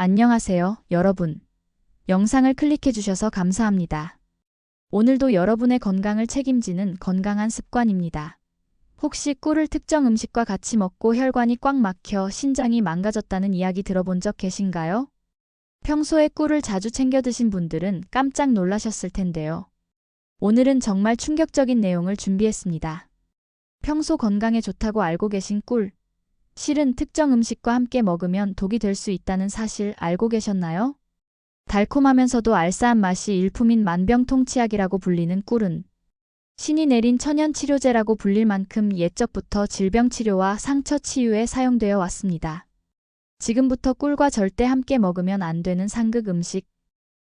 안녕하세요, 여러분. 영상을 클릭해 주셔서 감사합니다. 오늘도 여러분의 건강을 책임지는 건강한 습관입니다. 혹시 꿀을 특정 음식과 같이 먹고 혈관이 꽉 막혀 신장이 망가졌다는 이야기 들어본 적 계신가요? 평소에 꿀을 자주 챙겨 드신 분들은 깜짝 놀라셨을 텐데요. 오늘은 정말 충격적인 내용을 준비했습니다. 평소 건강에 좋다고 알고 계신 꿀. 실은 특정 음식과 함께 먹으면 독이 될 수 있다는 사실 알고 계셨나요? 달콤하면서도 알싸한 맛이 일품인 만병통치약이라고 불리는 꿀은 신이 내린 천연 치료제라고 불릴 만큼 옛적부터 질병 치료와 상처 치유에 사용되어 왔습니다. 지금부터 꿀과 절대 함께 먹으면 안 되는 상극 음식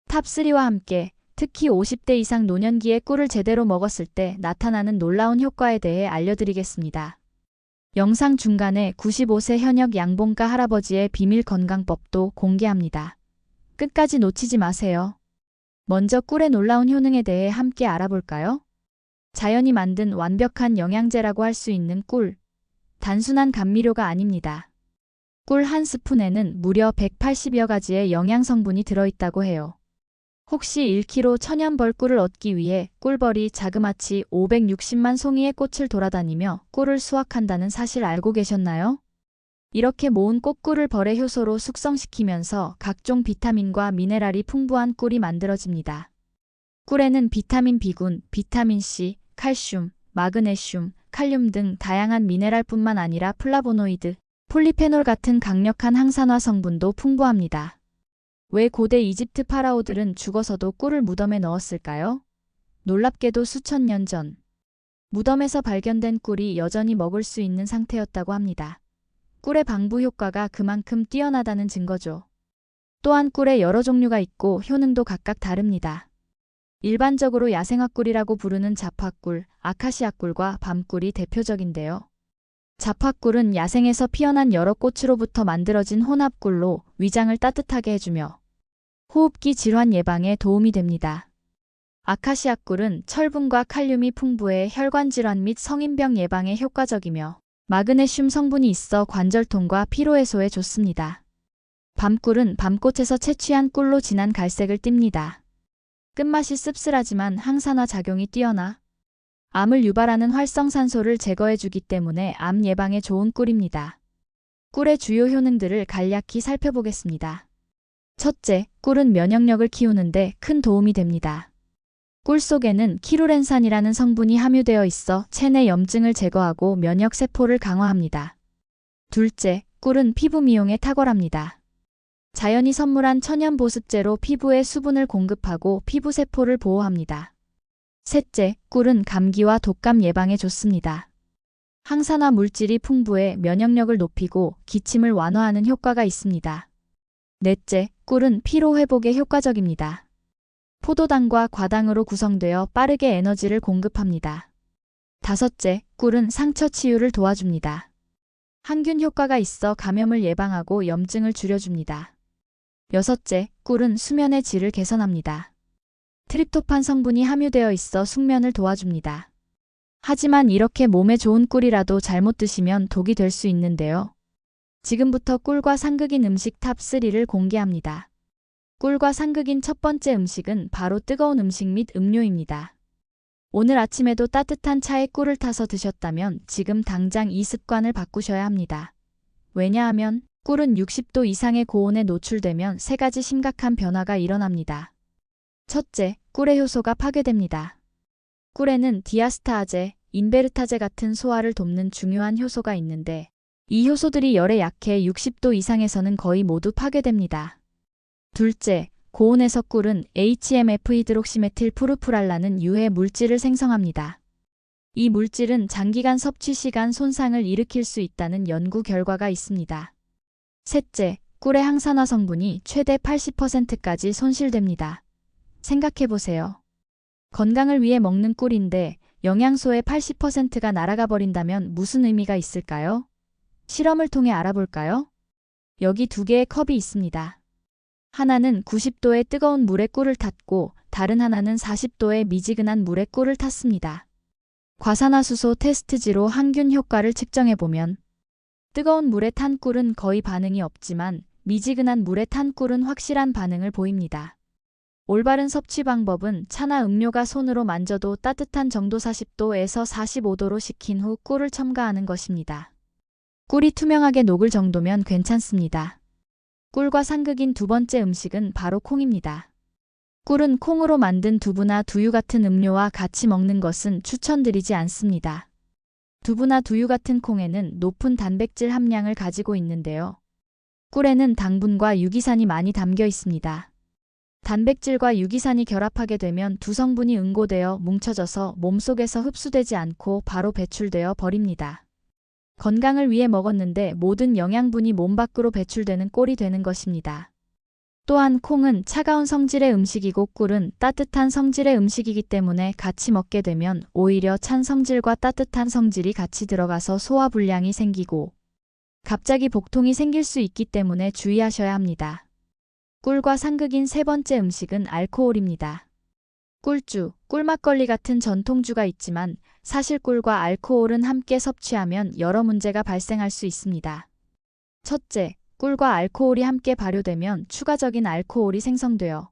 탑3와 함께 특히 50대 이상 노년기에 꿀을 제대로 먹었을 때 나타나는 놀라운 효과에 대해 알려드리겠습니다. 영상 중간에 95세 현역 양봉가 할아버지의 비밀 건강법도 공개합니다. 끝까지 놓치지 마세요. 먼저 꿀의 놀라운 효능에 대해 함께 알아볼까요? 자연이 만든 완벽한 영양제라고 할 수 있는 꿀. 단순한 감미료가 아닙니다. 꿀 한 스푼에는 무려 180여 가지의 영양 성분이 들어있다고 해요. 혹시 1kg 천연벌 꿀을 얻기 위해 꿀벌이 자그마치 560만 송이의 꽃을 돌아다니며 꿀을 수확한다는 사실 알고 계셨나요? 이렇게 모은 꽃꿀을 벌의 효소로 숙성시키면서 각종 비타민과 미네랄이 풍부한 꿀이 만들어집니다. 꿀에는 비타민 B군, 비타민 C, 칼슘, 마그네슘, 칼륨 등 다양한 미네랄뿐만 아니라 플라보노이드, 폴리페놀 같은 강력한 항산화 성분도 풍부합니다. 왜 고대 이집트 파라오들은 죽어서도 꿀을 무덤에 넣었을까요? 놀랍게도 수천 년 전, 무덤에서 발견된 꿀이 여전히 먹을 수 있는 상태였다고 합니다. 꿀의 방부 효과가 그만큼 뛰어나다는 증거죠. 또한 꿀에 여러 종류가 있고 효능도 각각 다릅니다. 일반적으로 야생화꿀이라고 부르는 잡화꿀, 아카시아꿀과 밤꿀이 대표적인데요. 잡화꿀은 야생에서 피어난 여러 꽃으로부터 만들어진 혼합꿀로 위장을 따뜻하게 해주며 호흡기 질환 예방에 도움이 됩니다. 아카시아꿀은 철분과 칼륨이 풍부해 혈관 질환 및 성인병 예방에 효과적이며 마그네슘 성분이 있어 관절통과 피로 해소에 좋습니다. 밤꿀은 밤꽃에서 채취한 꿀로 진한 갈색을 띱니다. 끝맛이 씁쓸하지만 항산화 작용이 뛰어나 암을 유발하는 활성산소를 제거해주기 때문에 암 예방에 좋은 꿀입니다. 꿀의 주요 효능들을 간략히 살펴보겠습니다. 첫째, 꿀은 면역력을 키우는데 큰 도움이 됩니다. 꿀 속에는 키루렌산이라는 성분이 함유되어 있어 체내 염증을 제거하고 면역 세포를 강화합니다. 둘째, 꿀은 피부 미용에 탁월합니다. 자연이 선물한 천연 보습제로 피부에 수분을 공급하고 피부 세포를 보호합니다. 셋째, 꿀은 감기와 독감 예방에 좋습니다. 항산화 물질이 풍부해 면역력을 높이고 기침을 완화하는 효과가 있습니다. 넷째, 꿀은 피로 회복에 효과적입니다. 포도당과 과당으로 구성되어 빠르게 에너지를 공급합니다. 다섯째, 꿀은 상처 치유를 도와줍니다. 항균 효과가 있어 감염을 예방하고 염증을 줄여줍니다. 여섯째, 꿀은 수면의 질을 개선합니다. 트립토판 성분이 함유되어 있어 숙면을 도와줍니다. 하지만 이렇게 몸에 좋은 꿀이라도 잘못 드시면 독이 될 수 있는데요. 지금부터 꿀과 상극인 음식 탑3를 공개합니다. 꿀과 상극인 첫 번째 음식은 바로 뜨거운 음식 및 음료입니다. 오늘 아침에도 따뜻한 차에 꿀을 타서 드셨다면 지금 당장 이 습관을 바꾸셔야 합니다. 왜냐하면 꿀은 60도 이상의 고온에 노출되면 세 가지 심각한 변화가 일어납니다. 첫째, 꿀의 효소가 파괴됩니다. 꿀에는 디아스타아제, 인베르타제 같은 소화를 돕는 중요한 효소가 있는데 이 효소들이 열에 약해 60도 이상에서는 거의 모두 파괴됩니다. 둘째, 고온에서 꿀은 HMF 히드록시메틸 푸르푸랄라는 유해 물질을 생성합니다. 이 물질은 장기간 섭취 시간 손상을 일으킬 수 있다는 연구 결과가 있습니다. 셋째, 꿀의 항산화 성분이 최대 80%까지 손실됩니다. 생각해보세요. 건강을 위해 먹는 꿀인데 영양소의 80%가 날아가 버린다면 무슨 의미가 있을까요? 실험을 통해 알아볼까요? 여기 두 개의 컵이 있습니다. 하나는 90도의 뜨거운 물에 꿀을 탔고 다른 하나는 40도의 미지근한 물에 꿀을 탔습니다. 과산화수소 테스트지로 항균 효과를 측정해보면 뜨거운 물에 탄 꿀은 거의 반응이 없지만 미지근한 물에 탄 꿀은 확실한 반응을 보입니다. 올바른 섭취 방법은 차나 음료가 손으로 만져도 따뜻한 정도 40도에서 45도로 식힌 후 꿀을 첨가하는 것입니다. 꿀이 투명하게 녹을 정도면 괜찮습니다. 꿀과 상극인 두 번째 음식은 바로 콩입니다. 꿀은 콩으로 만든 두부나 두유 같은 음료와 같이 먹는 것은 추천드리지 않습니다. 두부나 두유 같은 콩에는 높은 단백질 함량을 가지고 있는데요. 꿀에는 당분과 유기산이 많이 담겨 있습니다. 단백질과 유기산이 결합하게 되면 두 성분이 응고되어 뭉쳐져서 몸속에서 흡수되지 않고 바로 배출되어 버립니다. 건강을 위해 먹었는데 모든 영양분이 몸 밖으로 배출되는 꼴이 되는 것입니다. 또한 콩은 차가운 성질의 음식이고 꿀은 따뜻한 성질의 음식이기 때문에 같이 먹게 되면 오히려 찬 성질과 따뜻한 성질이 같이 들어가서 소화불량이 생기고 갑자기 복통이 생길 수 있기 때문에 주의하셔야 합니다. 꿀과 상극인 세 번째 음식은 알코올입니다. 꿀주, 꿀막걸리 같은 전통주가 있지만 사실 꿀과 알코올은 함께 섭취하면 여러 문제가 발생할 수 있습니다. 첫째, 꿀과 알코올이 함께 발효되면 추가적인 알코올이 생성되어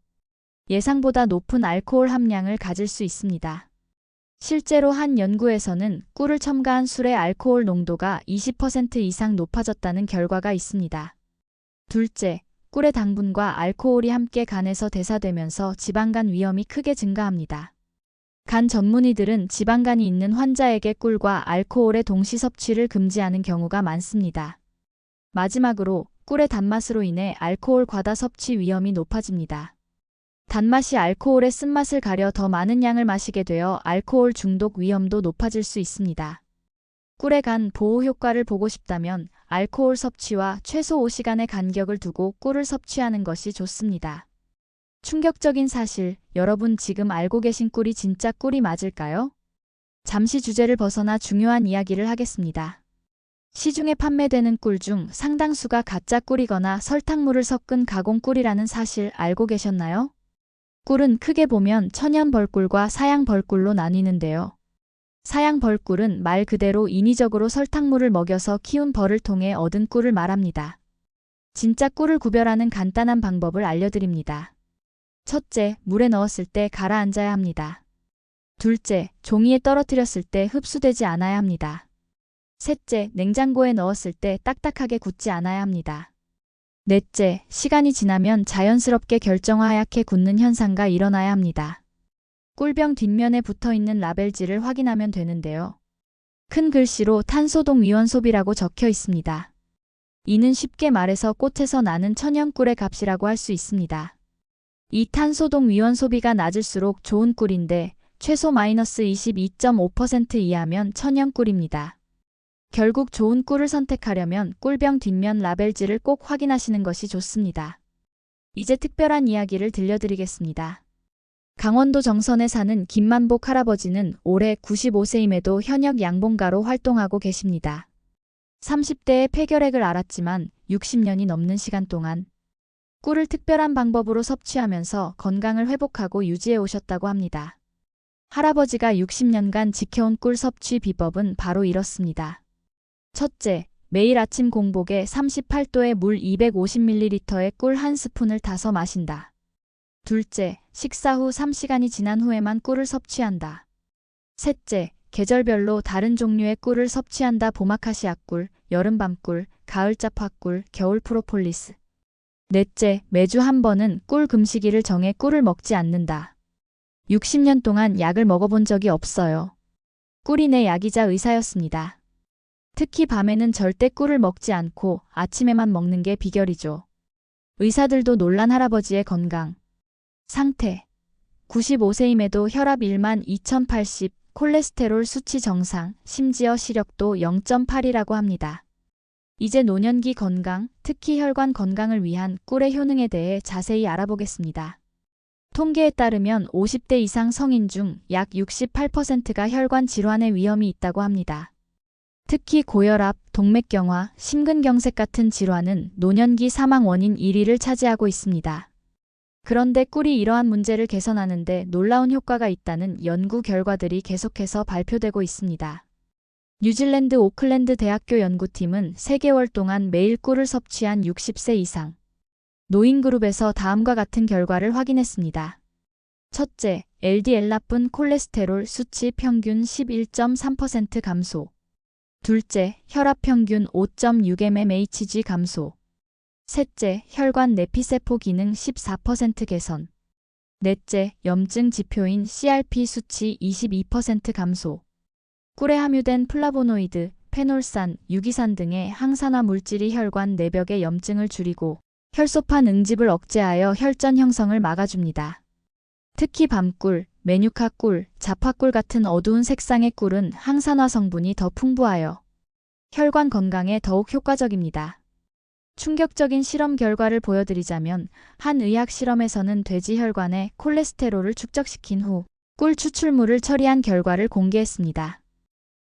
예상보다 높은 알코올 함량을 가질 수 있습니다. 실제로 한 연구에서는 꿀을 첨가한 술의 알코올 농도가 20% 이상 높아졌다는 결과가 있습니다. 둘째, 꿀의 당분과 알코올이 함께 간에서 대사되면서 지방간 위험이 크게 증가합니다. 간 전문의들은 지방간이 있는 환자에게 꿀과 알코올의 동시 섭취를 금지하는 경우가 많습니다. 마지막으로 꿀의 단맛으로 인해 알코올 과다 섭취 위험이 높아집니다. 단맛이 알코올의 쓴맛을 가려 더 많은 양을 마시게 되어 알코올 중독 위험도 높아질 수 있습니다. 꿀의 간 보호 효과를 보고 싶다면 알코올 섭취와 최소 5시간의 간격을 두고 꿀을 섭취하는 것이 좋습니다. 충격적인 사실, 여러분 지금 알고 계신 꿀이 진짜 꿀이 맞을까요? 잠시 주제를 벗어나 중요한 이야기를 하겠습니다. 시중에 판매되는 꿀 중 상당수가 가짜 꿀이거나 설탕물을 섞은 가공 꿀이라는 사실 알고 계셨나요? 꿀은 크게 보면 천연 벌꿀과 사양 벌꿀로 나뉘는데요. 사양 벌꿀은 말 그대로 인위적으로 설탕물을 먹여서 키운 벌을 통해 얻은 꿀을 말합니다. 진짜 꿀을 구별하는 간단한 방법을 알려드립니다. 첫째, 물에 넣었을 때 가라앉아야 합니다. 둘째, 종이에 떨어뜨렸을 때 흡수되지 않아야 합니다. 셋째, 냉장고에 넣었을 때 딱딱하게 굳지 않아야 합니다. 넷째, 시간이 지나면 자연스럽게 결정하얗게 굳는 현상가 일어나야 합니다. 꿀병 뒷면에 붙어있는 라벨지를 확인하면 되는데요. 큰 글씨로 탄소동 위원 소비라고 적혀 있습니다. 이는 쉽게 말해서 꽃에서 나는 천연 꿀의 값이라고 할 수 있습니다. 이 탄소동 위원 소비가 낮을수록 좋은 꿀인데 최소 마이너스 22.5% 이하면 천연 꿀입니다. 결국 좋은 꿀을 선택하려면 꿀병 뒷면 라벨지를 꼭 확인하시는 것이 좋습니다. 이제 특별한 이야기를 들려드리겠습니다. 강원도 정선에 사는 김만복 할아버지는 올해 95세임에도 현역 양봉가로 활동하고 계십니다. 30대에 폐결핵을 앓았지만 60년이 넘는 시간 동안 꿀을 특별한 방법으로 섭취하면서 건강을 회복하고 유지해 오셨다고 합니다. 할아버지가 60년간 지켜온 꿀 섭취 비법은 바로 이렇습니다. 첫째, 매일 아침 공복에 38도의 물 250ml에 꿀 한 스푼을 타서 마신다. 둘째, 식사 후 3시간이 지난 후에만 꿀을 섭취한다. 셋째, 계절별로 다른 종류의 꿀을 섭취한다. 봄아카시아 꿀, 여름밤 꿀, 가을 짜파꿀, 겨울 프로폴리스. 넷째, 매주 한 번은 꿀 금식일을 정해 꿀을 먹지 않는다. 60년 동안 약을 먹어본 적이 없어요. 꿀이 내 약이자 의사였습니다. 특히 밤에는 절대 꿀을 먹지 않고 아침에만 먹는 게 비결이죠. 의사들도 놀란 할아버지의 건강 상태. 95세임에도 혈압 1만 2080, 콜레스테롤 수치 정상, 심지어 시력도 0.8이라고 합니다. 이제 노년기 건강, 특히 혈관 건강을 위한 꿀의 효능에 대해 자세히 알아보겠습니다. 통계에 따르면 50대 이상 성인 중 약 68%가 혈관 질환의 위험이 있다고 합니다. 특히 고혈압, 동맥경화, 심근경색 같은 질환은 노년기 사망 원인 1위를 차지하고 있습니다. 그런데 꿀이 이러한 문제를 개선하는데 놀라운 효과가 있다는 연구 결과들이 계속해서 발표되고 있습니다. 뉴질랜드 오클랜드 대학교 연구팀은 3개월 동안 매일 꿀을 섭취한 60세 이상 노인그룹에서 다음과 같은 결과를 확인했습니다. 첫째, LDL 나쁜 콜레스테롤 수치 평균 11.3% 감소. 둘째, 혈압 평균 5.6mmHg 감소. 셋째, 혈관 내피세포 기능 14% 개선. 넷째, 염증 지표인 CRP 수치 22% 감소. 꿀에 함유된 플라보노이드, 페놀산, 유기산 등의 항산화 물질이 혈관 내벽의 염증을 줄이고 혈소판 응집을 억제하여 혈전 형성을 막아줍니다. 특히 밤꿀, 메뉴카 꿀, 자파꿀 같은 어두운 색상의 꿀은 항산화 성분이 더 풍부하여 혈관 건강에 더욱 효과적입니다. 충격적인 실험 결과를 보여드리자면 한 의학 실험에서는 돼지 혈관에 콜레스테롤을 축적시킨 후 꿀 추출물을 처리한 결과를 공개했습니다.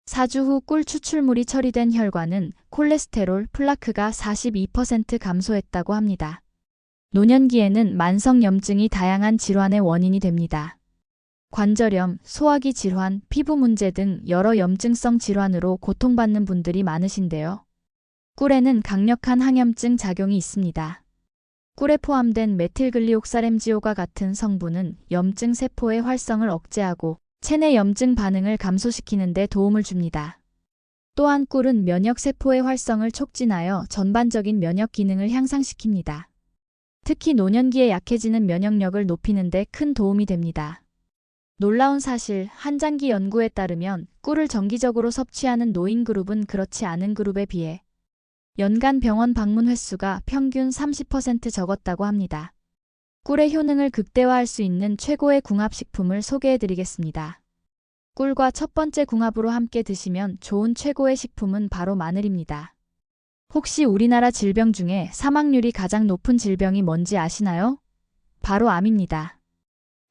4주 후 꿀 추출물이 처리된 혈관은 콜레스테롤 플라크가 42% 감소했다고 합니다. 노년기에는 만성염증이 다양한 질환의 원인이 됩니다. 관절염, 소화기 질환, 피부 문제 등 여러 염증성 질환으로 고통받는 분들이 많으신데요. 꿀에는 강력한 항염증 작용이 있습니다. 꿀에 포함된 메틸글리옥사램지오가 같은 성분은 염증 세포의 활성을 억제하고 체내 염증 반응을 감소시키는 데 도움을 줍니다. 또한 꿀은 면역세포의 활성을 촉진하여 전반적인 면역 기능을 향상시킵니다. 특히 노년기에 약해지는 면역력을 높이는 데 큰 도움이 됩니다. 놀라운 사실, 한장기 연구에 따르면 꿀을 정기적으로 섭취하는 노인 그룹은 그렇지 않은 그룹에 비해 연간 병원 방문 횟수가 평균 30% 적었다고 합니다. 꿀의 효능을 극대화할 수 있는 최고의 궁합식품을 소개해드리겠습니다. 꿀과 첫 번째 궁합으로 함께 드시면 좋은 최고의 식품은 바로 마늘입니다. 혹시 우리나라 질병 중에 사망률이 가장 높은 질병이 뭔지 아시나요? 바로 암입니다.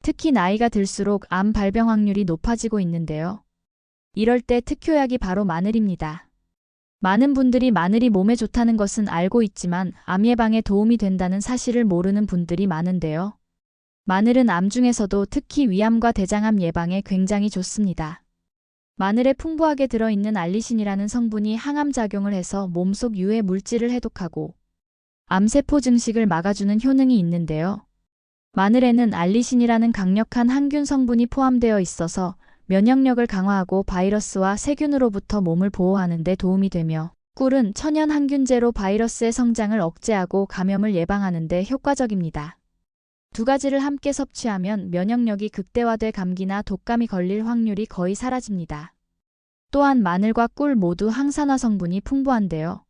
특히 나이가 들수록 암 발병 확률이 높아지고 있는데요. 이럴 때 특효약이 바로 마늘입니다. 많은 분들이 마늘이 몸에 좋다는 것은 알고 있지만 암 예방에 도움이 된다는 사실을 모르는 분들이 많은데요. 마늘은 암 중에서도 특히 위암과 대장암 예방에 굉장히 좋습니다. 마늘에 풍부하게 들어있는 알리신이라는 성분이 항암 작용을 해서 몸속 유해 물질을 해독하고 암세포 증식을 막아주는 효능이 있는데요. 마늘에는 알리신이라는 강력한 항균 성분이 포함되어 있어서 면역력을 강화하고 바이러스와 세균으로부터 몸을 보호하는 데 도움이 되며 꿀은 천연 항균제로 바이러스의 성장을 억제하고 감염을 예방하는 데 효과적입니다. 두 가지를 함께 섭취하면 면역력이 극대화돼 감기나 독감이 걸릴 확률이 거의 사라집니다. 또한 마늘과 꿀 모두 항산화 성분이 풍부한데요.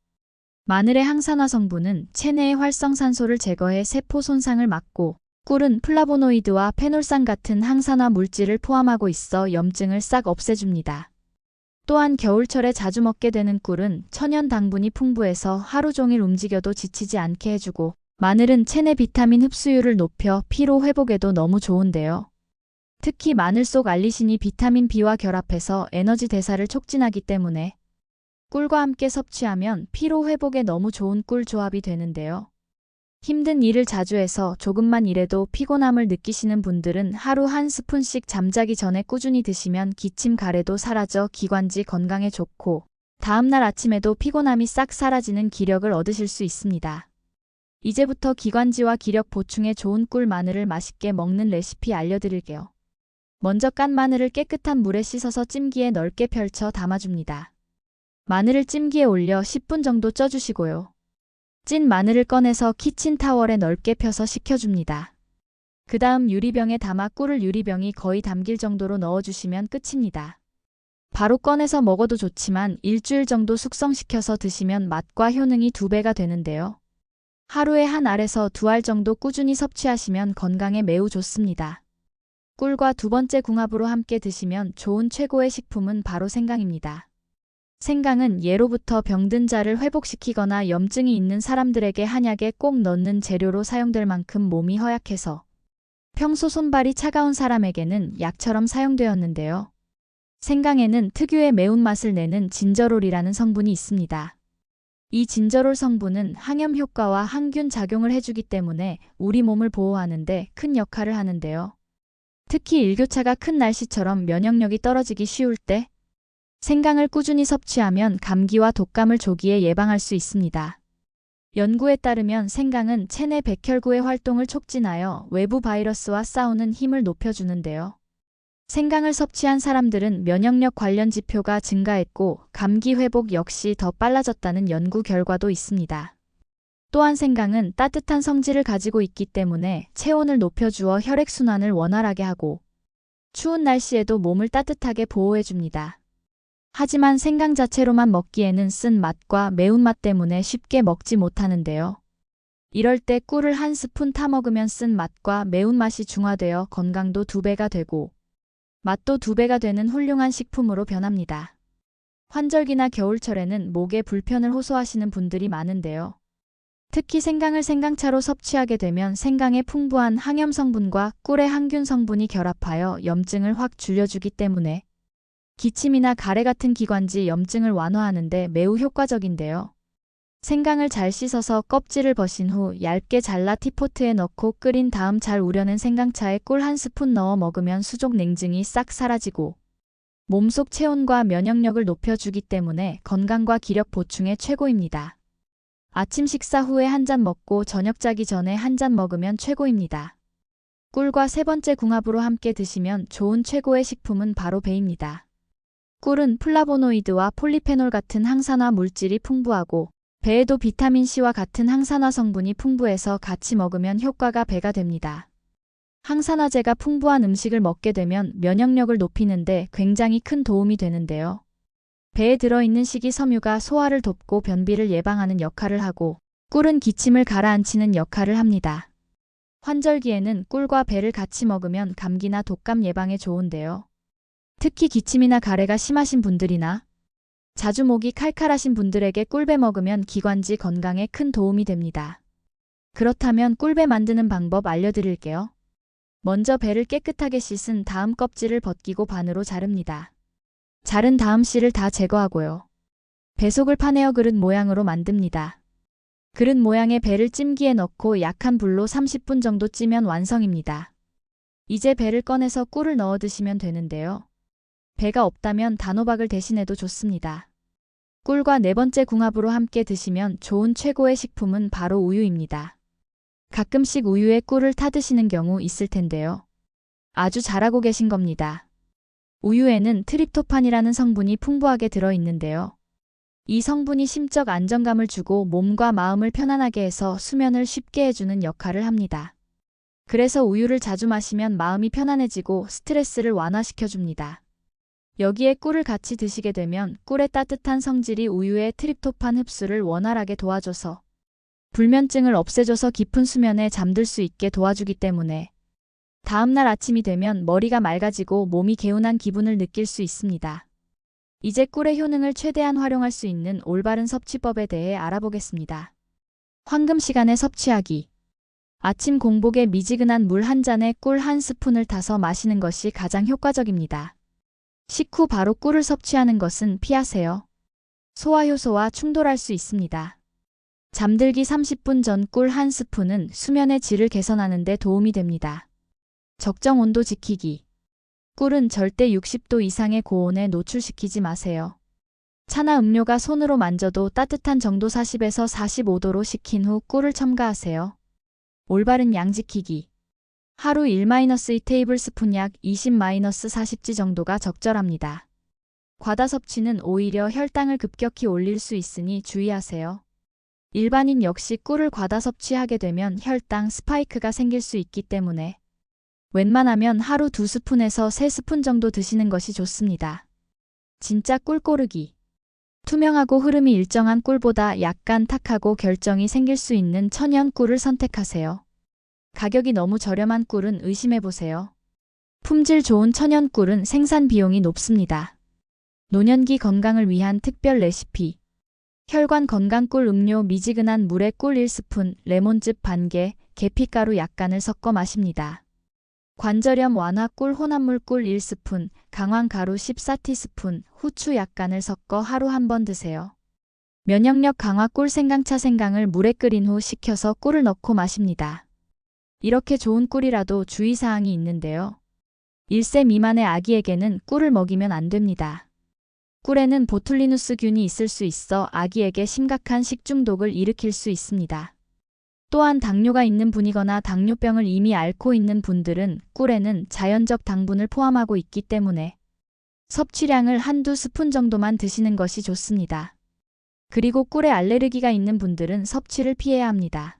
마늘의 항산화 성분은 체내의 활성산소를 제거해 세포 손상을 막고 꿀은 플라보노이드와 페놀산 같은 항산화 물질을 포함하고 있어 염증을 싹 없애줍니다. 또한 겨울철에 자주 먹게 되는 꿀은 천연 당분이 풍부해서 하루 종일 움직여도 지치지 않게 해주고 마늘은 체내 비타민 흡수율을 높여 피로 회복에도 너무 좋은데요. 특히 마늘 속 알리신이 비타민 B와 결합해서 에너지 대사를 촉진하기 때문에 꿀과 함께 섭취하면 피로 회복에 너무 좋은 꿀 조합이 되는데요. 힘든 일을 자주 해서 조금만 일해도 피곤함을 느끼시는 분들은 하루 한 스푼씩 잠자기 전에 꾸준히 드시면 기침 가래도 사라져 기관지 건강에 좋고 다음날 아침에도 피곤함이 싹 사라지는 기력을 얻으실 수 있습니다. 이제부터 기관지와 기력 보충에 좋은 꿀 마늘을 맛있게 먹는 레시피 알려드릴게요. 먼저 깐 마늘을 깨끗한 물에 씻어서 찜기에 넓게 펼쳐 담아줍니다. 마늘을 찜기에 올려 10분 정도 쪄주시고요. 찐 마늘을 꺼내서 키친타월에 넓게 펴서 식혀줍니다. 그 다음 유리병에 담아 꿀을 유리병이 거의 담길 정도로 넣어주시면 끝입니다. 바로 꺼내서 먹어도 좋지만 일주일 정도 숙성시켜서 드시면 맛과 효능이 2배가 되는데요. 하루에 한 알에서 2알 정도 꾸준히 섭취하시면 건강에 매우 좋습니다. 꿀과 두 번째 궁합으로 함께 드시면 좋은 최고의 식품은 바로 생강입니다. 생강은 예로부터 병든 자를 회복시키거나 염증이 있는 사람들에게 한약에 꼭 넣는 재료로 사용될 만큼 몸이 허약해서 평소 손발이 차가운 사람에게는 약처럼 사용되었는데요. 생강에는 특유의 매운맛을 내는 진저롤이라는 성분이 있습니다. 이 진저롤 성분은 항염 효과와 항균 작용을 해주기 때문에 우리 몸을 보호하는 데 큰 역할을 하는데요. 특히 일교차가 큰 날씨처럼 면역력이 떨어지기 쉬울 때 생강을 꾸준히 섭취하면 감기와 독감을 조기에 예방할 수 있습니다. 연구에 따르면 생강은 체내 백혈구의 활동을 촉진하여 외부 바이러스와 싸우는 힘을 높여주는데요. 생강을 섭취한 사람들은 면역력 관련 지표가 증가했고 감기 회복 역시 더 빨라졌다는 연구 결과도 있습니다. 또한 생강은 따뜻한 성질을 가지고 있기 때문에 체온을 높여주어 혈액순환을 원활하게 하고 추운 날씨에도 몸을 따뜻하게 보호해줍니다. 하지만 생강 자체로만 먹기에는 쓴 맛과 매운맛 때문에 쉽게 먹지 못하는데요. 이럴 때 꿀을 한 스푼 타 먹으면 쓴 맛과 매운맛이 중화되어 건강도 2배가 되고 맛도 2배가 되는 훌륭한 식품으로 변합니다. 환절기나 겨울철에는 목에 불편을 호소하시는 분들이 많은데요. 특히 생강을 생강차로 섭취하게 되면 생강의 풍부한 항염 성분과 꿀의 항균 성분이 결합하여 염증을 확 줄여주기 때문에 기침이나 가래 같은 기관지 염증을 완화하는 데 매우 효과적인데요. 생강을 잘 씻어서 껍질을 벗긴 후 얇게 잘라 티포트에 넣고 끓인 다음 잘 우려낸 생강차에 꿀 한 스푼 넣어 먹으면 수족 냉증이 싹 사라지고 몸속 체온과 면역력을 높여주기 때문에 건강과 기력 보충에 최고입니다. 아침 식사 후에 한 잔 먹고 저녁 자기 전에 한 잔 먹으면 최고입니다. 꿀과 3번째 궁합으로 함께 드시면 좋은 최고의 식품은 바로 배입니다. 꿀은 플라보노이드와 폴리페놀 같은 항산화 물질이 풍부하고 배에도 비타민C와 같은 항산화 성분이 풍부해서 같이 먹으면 효과가 배가 됩니다. 항산화제가 풍부한 음식을 먹게 되면 면역력을 높이는 데 굉장히 큰 도움이 되는데요. 배에 들어있는 식이섬유가 소화를 돕고 변비를 예방하는 역할을 하고 꿀은 기침을 가라앉히는 역할을 합니다. 환절기에는 꿀과 배를 같이 먹으면 감기나 독감 예방에 좋은데요. 특히 기침이나 가래가 심하신 분들이나 자주 목이 칼칼하신 분들에게 꿀배 먹으면 기관지 건강에 큰 도움이 됩니다. 그렇다면 꿀배 만드는 방법 알려드릴게요. 먼저 배를 깨끗하게 씻은 다음 껍질을 벗기고 반으로 자릅니다. 자른 다음 씨를 다 제거하고요. 배 속을 파내어 그릇 모양으로 만듭니다. 그릇 모양의 배를 찜기에 넣고 약한 불로 30분 정도 찌면 완성입니다. 이제 배를 꺼내서 꿀을 넣어 드시면 되는데요. 배가 없다면 단호박을 대신해도 좋습니다. 꿀과 4번째 궁합으로 함께 드시면 좋은 최고의 식품은 바로 우유입니다. 가끔씩 우유에 꿀을 타 드시는 경우 있을 텐데요. 아주 잘하고 계신 겁니다. 우유에는 트립토판이라는 성분이 풍부하게 들어있는데요. 이 성분이 심적 안정감을 주고 몸과 마음을 편안하게 해서 수면을 쉽게 해주는 역할을 합니다. 그래서 우유를 자주 마시면 마음이 편안해지고 스트레스를 완화시켜줍니다. 여기에 꿀을 같이 드시게 되면 꿀의 따뜻한 성질이 우유의 트립토판 흡수를 원활하게 도와줘서 불면증을 없애줘서 깊은 수면에 잠들 수 있게 도와주기 때문에 다음날 아침이 되면 머리가 맑아지고 몸이 개운한 기분을 느낄 수 있습니다. 이제 꿀의 효능을 최대한 활용할 수 있는 올바른 섭취법에 대해 알아보겠습니다. 황금 시간에 섭취하기. 아침 공복에 미지근한 물 한 잔에 꿀 한 스푼을 타서 마시는 것이 가장 효과적입니다. 식후 바로 꿀을 섭취하는 것은 피하세요. 소화효소와 충돌할 수 있습니다. 잠들기 30분 전 꿀 한 스푼은 수면의 질을 개선하는 데 도움이 됩니다. 적정 온도 지키기. 꿀은 절대 60도 이상의 고온에 노출시키지 마세요. 차나 음료가 손으로 만져도 따뜻한 정도 40에서 45도로 식힌 후 꿀을 첨가하세요. 올바른 양 지키기. 하루 1-2 테이블스푼 약 20-40지 정도가 적절합니다. 과다 섭취는 오히려 혈당을 급격히 올릴 수 있으니 주의하세요. 일반인 역시 꿀을 과다 섭취하게 되면 혈당 스파이크가 생길 수 있기 때문에 웬만하면 하루 2스푼에서 3스푼 정도 드시는 것이 좋습니다. 진짜 꿀 고르기. 투명하고 흐름이 일정한 꿀보다 약간 탁하고 결정이 생길 수 있는 천연 꿀을 선택하세요. 가격이 너무 저렴한 꿀은 의심해보세요. 품질 좋은 천연 꿀은 생산 비용이 높습니다. 노년기 건강을 위한 특별 레시피. 혈관 건강 꿀 음료 미지근한 물에 꿀 1스푼, 레몬즙 반개, 계피가루 약간을 섞어 마십니다. 관절염 완화 꿀 혼합물 꿀 1스푼, 강황가루 14티스푼, 후추 약간을 섞어 하루 한 번 드세요. 면역력 강화 꿀 생강차 생강을 물에 끓인 후 식혀서 꿀을 넣고 마십니다. 이렇게 좋은 꿀이라도 주의사항이 있는데요. 1세 미만의 아기에게는 꿀을 먹이면 안 됩니다. 꿀에는 보툴리누스균이 있을 수 있어 아기에게 심각한 식중독을 일으킬 수 있습니다. 또한 당뇨가 있는 분이거나 당뇨병을 이미 앓고 있는 분들은 꿀에는 자연적 당분을 포함하고 있기 때문에 섭취량을 한두 스푼 정도만 드시는 것이 좋습니다. 그리고 꿀에 알레르기가 있는 분들은 섭취를 피해야 합니다.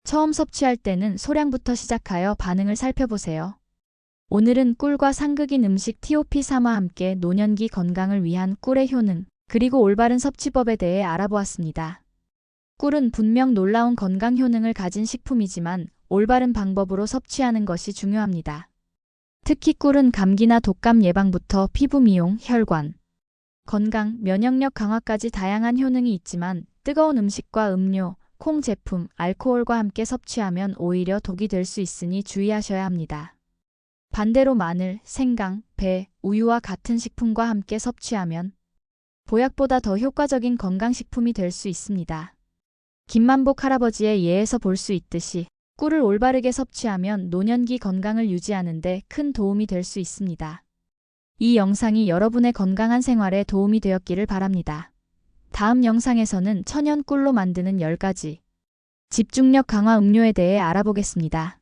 처음 섭취할 때는 소량부터 시작하여 반응을 살펴보세요. 오늘은 꿀과 상극인 음식 TOP3와 함께 노년기 건강을 위한 꿀의 효능, 그리고 올바른 섭취법에 대해 알아보았습니다. 꿀은 분명 놀라운 건강 효능을 가진 식품이지만 올바른 방법으로 섭취하는 것이 중요합니다. 특히 꿀은 감기나 독감 예방부터 피부 미용, 혈관, 건강, 면역력 강화까지 다양한 효능이 있지만 뜨거운 음식과 음료, 콩 제품, 알코올과 함께 섭취하면 오히려 독이 될 수 있으니 주의하셔야 합니다. 반대로 마늘, 생강, 배, 우유와 같은 식품과 함께 섭취하면 보약보다 더 효과적인 건강식품이 될 수 있습니다. 김만복 할아버지의 예에서 볼 수 있듯이 꿀을 올바르게 섭취하면 노년기 건강을 유지하는 데 큰 도움이 될 수 있습니다. 이 영상이 여러분의 건강한 생활에 도움이 되었기를 바랍니다. 다음 영상에서는 천연 꿀로 만드는 10가지 집중력 강화 음료에 대해 알아보겠습니다.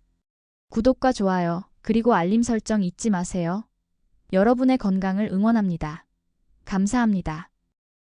구독과 좋아요, 그리고 알림 설정 잊지 마세요. 여러분의 건강을 응원합니다. 감사합니다.